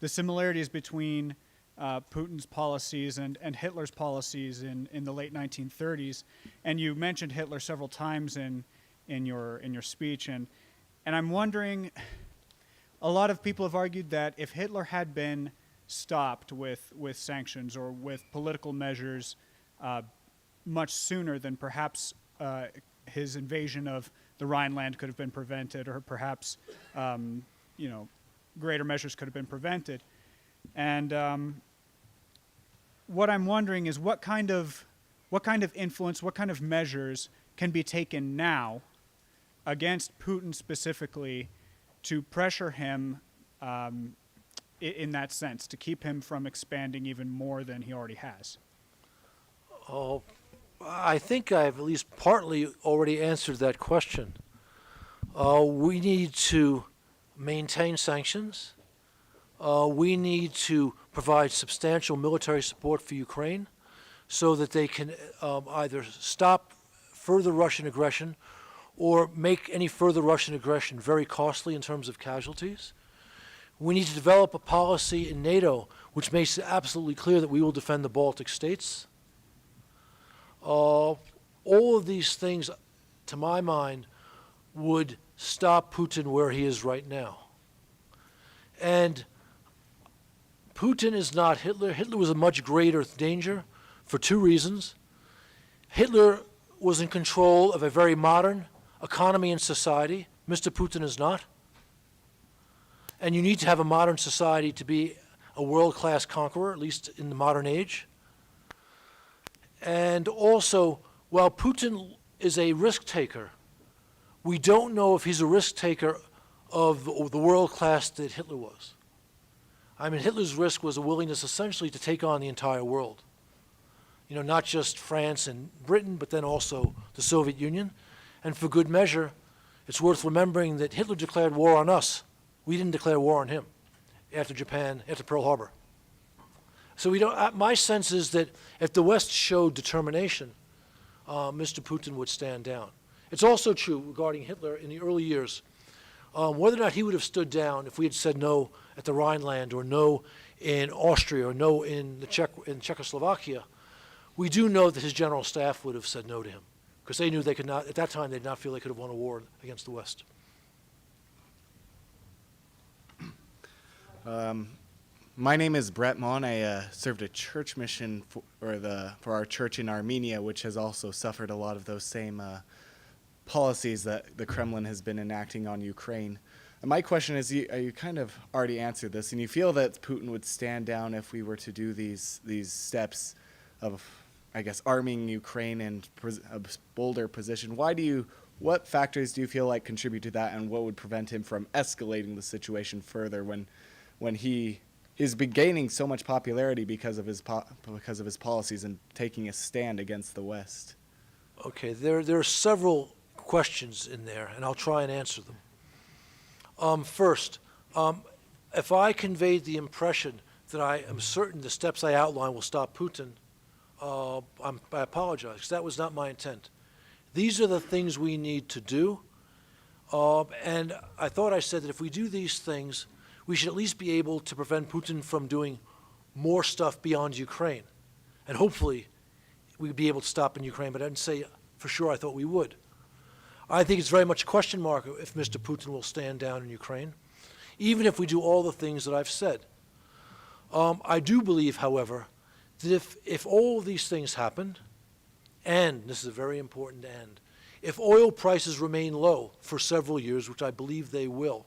the similarities between Putin's policies and Hitler's policies in the late 1930s, and you mentioned Hitler several times in your speech, and I'm wondering, a lot of people have argued that if Hitler had been stopped with sanctions or with political measures much sooner, than perhaps his invasion of the Rhineland could have been prevented, or perhaps greater measures could have been prevented. And what I'm wondering is what kind of influence, what kind of measures can be taken now against Putin specifically to pressure him in that sense, to keep him from expanding even more than he already has? Oh, I think I've at least partly already answered that question. We need to maintain sanctions. We need to provide substantial military support for Ukraine so that they can either stop further Russian aggression or make any further Russian aggression very costly in terms of casualties. We need to develop a policy in NATO which makes it absolutely clear that we will defend the Baltic states. All of these things, to my mind, would stop Putin where he is right now. And Putin is not Hitler. Hitler was a much greater danger for two reasons. Hitler was in control of a very modern economy and society. Mr. Putin is not. And you need to have a modern society to be a world-class conqueror, at least in the modern age. And also, while Putin is a risk taker, we don't know if he's a risk taker of the world class that Hitler was. I mean, Hitler's risk was a willingness essentially to take on the entire world. Not just France and Britain, but then also the Soviet Union. And for good measure, it's worth remembering that Hitler declared war on us. We didn't declare war on him after Japan, after Pearl Harbor. So my sense is that if the West showed determination, Mr. Putin would stand down. It's also true regarding Hitler in the early years. Whether or not he would have stood down if we had said no at the Rhineland, or no in Austria, or no in Czechoslovakia, we do know that his general staff would have said no to him, because they knew they could not, at that time, they did not feel they could have won a war against the West. My name is Brett Mon. I served a church mission for our church in Armenia, which has also suffered a lot of those same policies that the Kremlin has been enacting on Ukraine. And my question is, you kind of already answered this, and you feel that Putin would stand down if we were to do these steps of, I guess, arming Ukraine and a bolder position. What factors do you feel like contribute to that, and what would prevent him from escalating the situation further when he is gaining so much popularity because of his policies and taking a stand against the West? Okay, there are several questions in there, and I'll try and answer them. First, if I conveyed the impression that I am certain the steps I outline will stop Putin, I apologize, because that was not my intent. These are the things we need to do, and I thought I said that if we do these things, we should at least be able to prevent Putin from doing more stuff beyond Ukraine. And hopefully, we'd be able to stop in Ukraine, but I didn't say for sure I thought we would. I think it's very much a question mark if Mr. Putin will stand down in Ukraine, even if we do all the things that I've said. I do believe, however, that if all of these things happen, and this is a very important and, if oil prices remain low for several years, which I believe they will,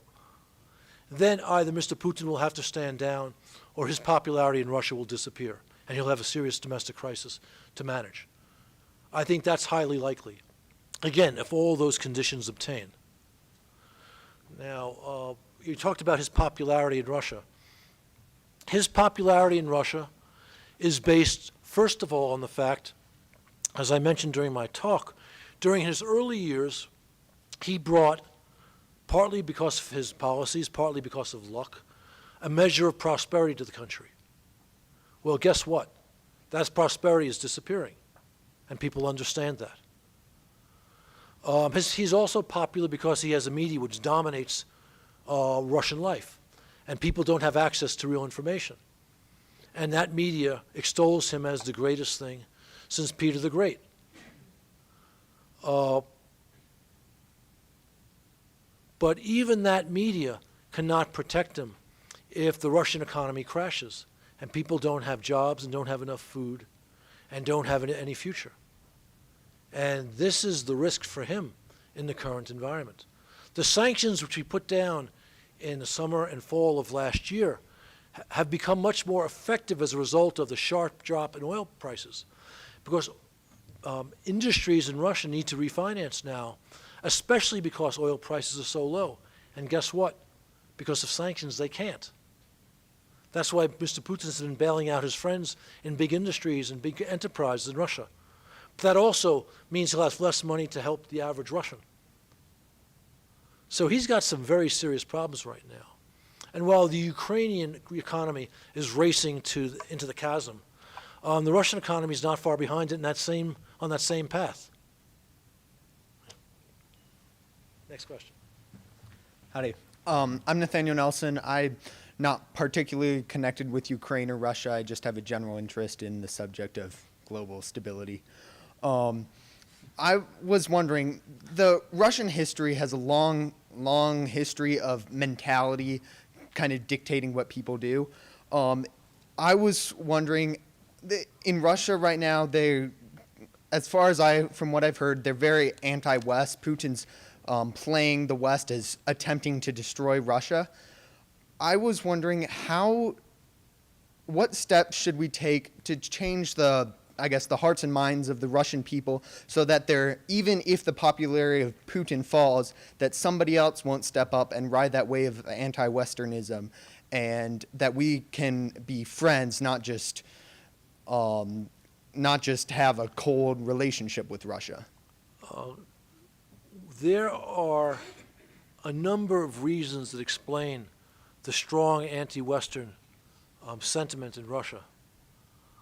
then either Mr. Putin will have to stand down or his popularity in Russia will disappear, and he'll have a serious domestic crisis to manage. I think that's highly likely. Again, if all those conditions obtain. Now, you talked about his popularity in Russia. His popularity in Russia is based, first of all, on the fact, as I mentioned during my talk, during his early years, he brought, partly because of his policies, partly because of luck, a measure of prosperity to the country. Well, guess what? That prosperity is disappearing, and people understand that. He's also popular because he has a media which dominates Russian life, and people don't have access to real information. And that media extols him as the greatest thing since Peter the Great. But even that media cannot protect him if the Russian economy crashes and people don't have jobs and don't have enough food and don't have any future. And this is the risk for him in the current environment. The sanctions which we put down in the summer and fall of last year have become much more effective as a result of the sharp drop in oil prices, because industries in Russia need to refinance now, especially because oil prices are so low. And guess what? Because of sanctions, they can't. That's why Mr. Putin's been bailing out his friends in big industries and big enterprises in Russia. But that also means he'll have less money to help the average Russian. So he's got some very serious problems right now. And while the Ukrainian economy is racing into the chasm, the Russian economy is not far behind it on that same path. Next question. Howdy. I'm Nathaniel Nelson. I'm not particularly connected with Ukraine or Russia. I just have a general interest in the subject of global stability. I was wondering, the Russian history has a long history of mentality kind of dictating what people do. I was wondering, in Russia right now, as far as from what I've heard, they're very anti-West. Putin's playing the West as attempting to destroy Russia. I was wondering what steps should we take to change the hearts and minds of the Russian people so that even if the popularity of Putin falls, that somebody else won't step up and ride that wave of anti-Westernism, and that we can be friends, not just have a cold relationship with Russia. There are a number of reasons that explain the strong anti-Western sentiment in Russia.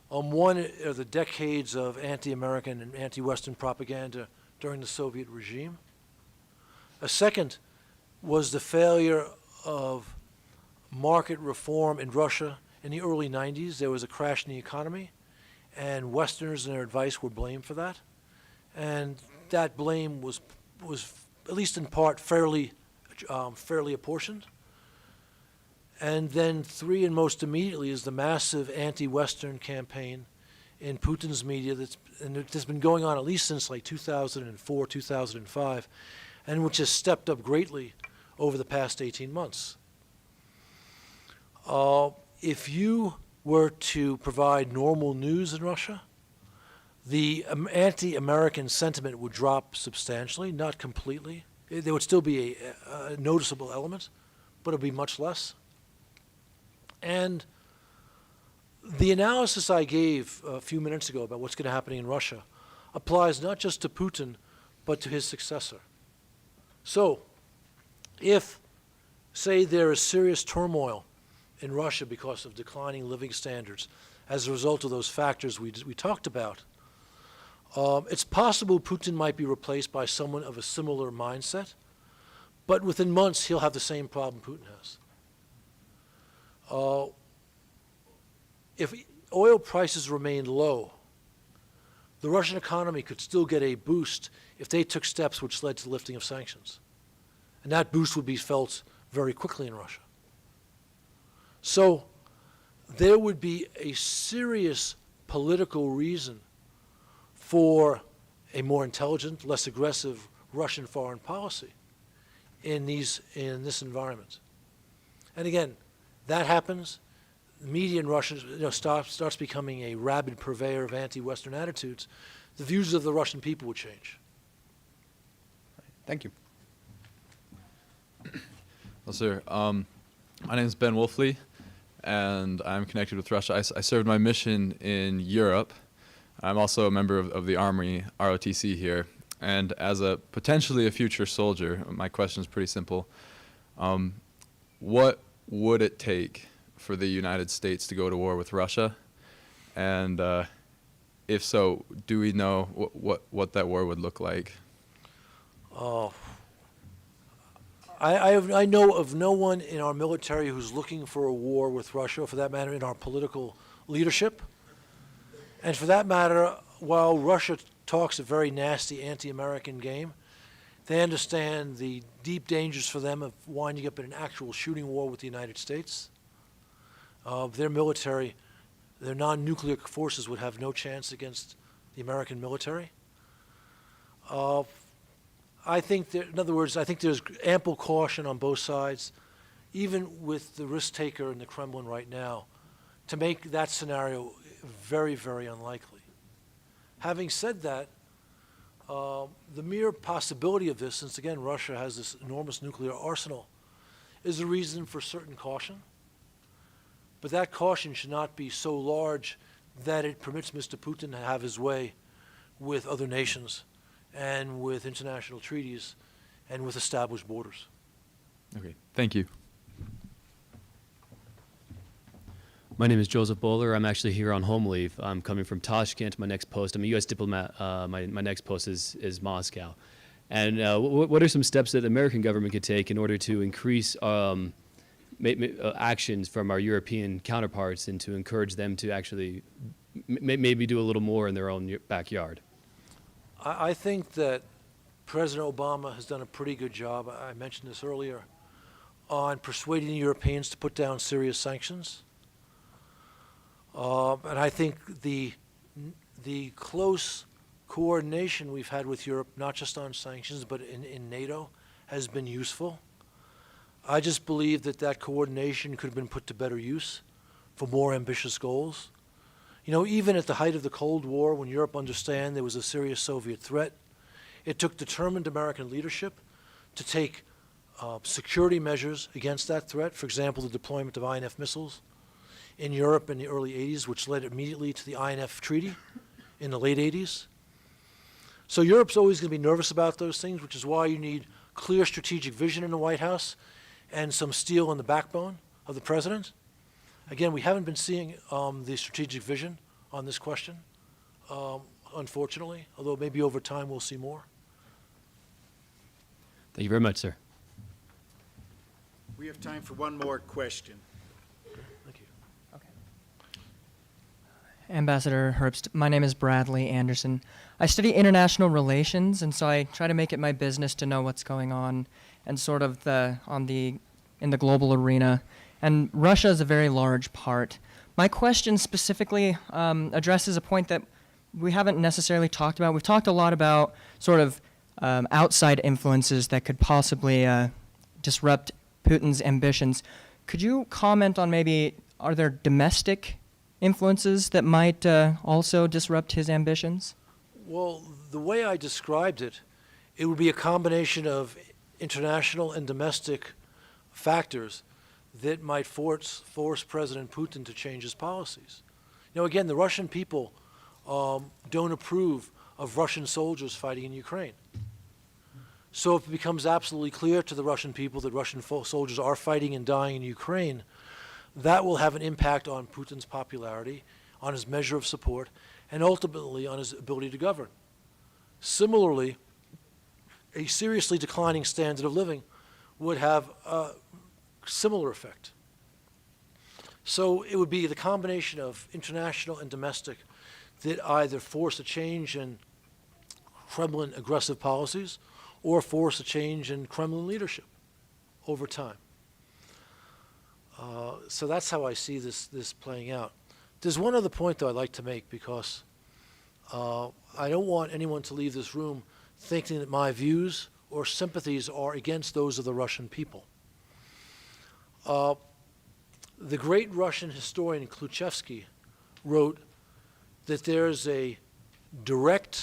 One are the decades of anti-American and anti-Western propaganda during the Soviet regime. A second was the failure of market reform in Russia in the early 90s. There was a crash in the economy, and Westerners and their advice were blamed for that. And that blame was at least in part fairly apportioned. And then three, and most immediately, is the massive anti-Western campaign in Putin's media that's been going on at least since like 2004, 2005, and which has stepped up greatly over the past 18 months. If you were to provide normal news in Russia, the anti-American sentiment would drop substantially, not completely. There would still be a noticeable element, but it would be much less. And the analysis I gave a few minutes ago about what's going to happen in Russia applies not just to Putin, but to his successor. So, if, say, there is serious turmoil in Russia because of declining living standards as a result of those factors we talked about, it's possible Putin might be replaced by someone of a similar mindset, but within months he'll have the same problem Putin has. If oil prices remain low, the Russian economy could still get a boost if they took steps which led to the lifting of sanctions. And that boost would be felt very quickly in Russia. So there would be a serious political reason for a more intelligent, less aggressive Russian foreign policy in this environment. And again, that happens. The media in Russia starts becoming a rabid purveyor of anti-Western attitudes. The views of the Russian people would change. Thank you. Well, sir, my name is Ben Wheatley, and I'm connected with Russia. I served my mission in Europe. I'm also a member of the Army, ROTC here. And as potentially a future soldier, my question is pretty simple. What would it take for the United States to go to war with Russia? And if so, do we know what that war would look like? I know of no one in our military who's looking for a war with Russia, or for that matter, in our political leadership. And for that matter, while Russia talks a very nasty anti-American game, they understand the deep dangers for them of winding up in an actual shooting war with the United States. Their military, their non-nuclear forces would have no chance against the American military. I think that, in other words, I think there's ample caution on both sides, even with the risk taker in the Kremlin right now, to make that scenario very, very unlikely. Having said that, the mere possibility of this, since again Russia has this enormous nuclear arsenal, is a reason for certain caution. But that caution should not be so large that it permits Mr. Putin to have his way with other nations and with international treaties and with established borders. Okay, thank you. My name is Joseph Bowler. I'm actually here on home leave. I'm coming from Tashkent. My next post, I'm a U.S. diplomat. My next post is Moscow. And what are some steps that the American government could take in order to increase actions from our European counterparts and to encourage them to actually maybe do a little more in their own backyard? I think that President Obama has done a pretty good job, I mentioned this earlier, on persuading the Europeans to put down serious sanctions. And I think the close coordination we've had with Europe, not just on sanctions, but in NATO, has been useful. I just believe that coordination could have been put to better use for more ambitious goals. You know, even at the height of the Cold War, when Europe understood there was a serious Soviet threat, it took determined American leadership to take security measures against that threat. For example, the deployment of INF missiles in Europe in the early 80s, which led immediately to the INF Treaty in the late 80s. So Europe's always going to be nervous about those things, which is why you need clear strategic vision in the White House and some steel in the backbone of the president. Again, we haven't been seeing the strategic vision on this question, unfortunately, although maybe over time we'll see more. Thank you very much, sir. We have time for one more question. Thank you. Ambassador Herbst, my name is Bradley Anderson. I study international relations, and so I try to make it my business to know what's going on and sort of in the global arena. And Russia is a very large part. My question specifically addresses a point that we haven't necessarily talked about. We've talked a lot about sort of outside influences that could possibly disrupt Putin's ambitions. Could you comment on maybe, are there domestic influences that might also disrupt his ambitions? Well, the way I described it, it would be a combination of international and domestic factors that might force President Putin to change his policies. You know, again, the Russian people don't approve of Russian soldiers fighting in Ukraine. So if it becomes absolutely clear to the Russian people that Russian soldiers are fighting and dying in Ukraine, that will have an impact on Putin's popularity, on his measure of support, and ultimately on his ability to govern. Similarly, a seriously declining standard of living would have a similar effect. So it would be the combination of international and domestic that either force a change in Kremlin aggressive policies or force a change in Kremlin leadership over time. So that's how I see this playing out. There's one other point, though, I'd like to make, because I don't want anyone to leave this room thinking that my views or sympathies are against those of the Russian people. The great Russian historian Kluchevsky wrote that there's a direct